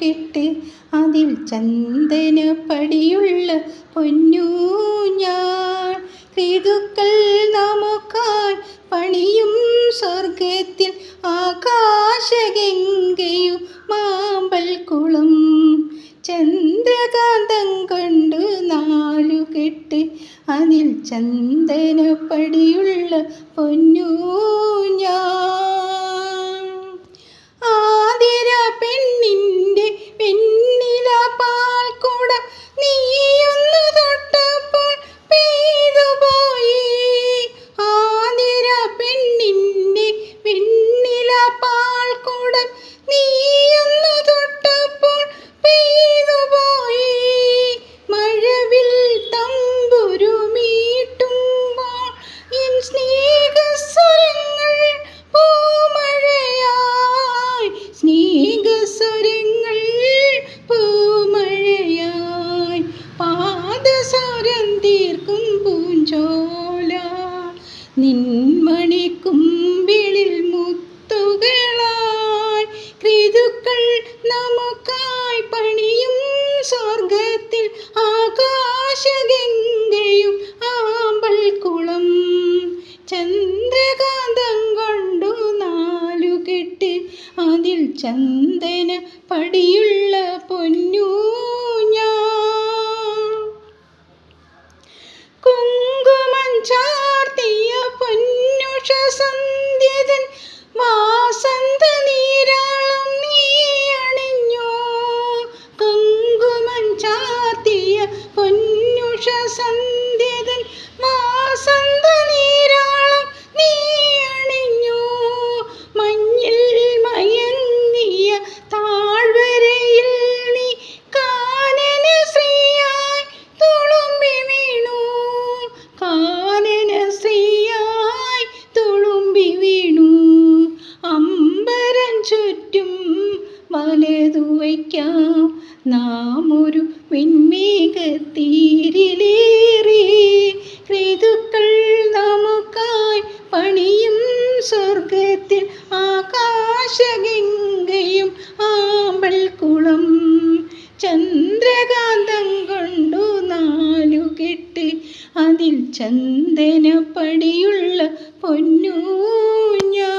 കെട്ട് അതിൽ ചന്ദനപ്പടിയുള്ള പൊന്നൂഞ്ഞാൽ. ഋതുക്കൾ നമുക്കായി പണിയും സ്വർഗത്തിൽ ആകാശഗംഗയും മാമ്പൽക്കുളം. ചന്ദ്രകാന്തം കൊണ്ട് 4 കെട്ട് അതിൽ ചന്ദനപ്പടിയുള്ള പൊന്നൂഞ്ഞാൽ. ആതിര പെണ്ണിൻ്റെ വെണ്ണില പാൽക്കുടം നീയൊന്നു തൊട്ടപ്പോൾ പെയ്തുപോയി. ആതിര പെണ്ണിൻ്റെ വെണ്ണില പാൽക്കുടം നീയൊന്നു തൊട്ടപ്പോൾ പെയ്തുപോയി. മഴവിൽ തമ്പുരു മീട്ടുമ്പോൾ എൻ സ്നേഹസ്വരങ്ങൾ പൂമഴയായി. സ്നേഹസ്വരങ്ങൾ പൂമഴയായി. പാദസ്വരം തീർക്കും പൂഞ്ചോല നിൻമണിക്കുമ്പിളിൽ മുത്തുകളായി. ഋതുക്കൾ നമുക്കായി പണിയും സ്വർഗത്തിൽ ആകാശഗംഗയും ആമ്പൽക്കുളം. ചന്ദ്രകാന്തം കൊണ്ടു 4 കെട്ട് അതിൽ ചന്ദന പടിയുള്ള പൊന്നൂഞ്ഞാൽ. കുങ്കുമം ചാർത്തിയ പൊന്നുഷ സന്ധ്യതൻ വാസന്ത നീരാളം നീ അണിഞ്ഞോ. കുങ്കുമം ചാർത്തിയ പൊന്നുഷ സന്ധ്യതൻ വാസന്ത നീരാളം നീ അണിഞ്ഞോ. മഞ്ഞിൽ മയങ്ങിയ താഴ്വരയിൽ നീ കാനന ശ്രീയായി തുളുമ്പി വീണു. കാനന ശ്രീയായി തുളുമ്പി വീണു. അമ്പരം ചുറ്റും വലതു വയ്ക്കാം നാം ഒരു വെൺമേഘത്തീരിലേറി. ഋതുക്കൾ നമുക്കായി പണിയും സ്വർഗത്തിൽ ആകാശഗംഗയും ആമ്പൽക്കുളം. ചന്ദ്രകാന്തം കൊണ്ടു 4 കെട്ട് അതിൽ ചന്ദനപ്പടിയുള്ള പൊന്നൂഞ്ഞാൽ.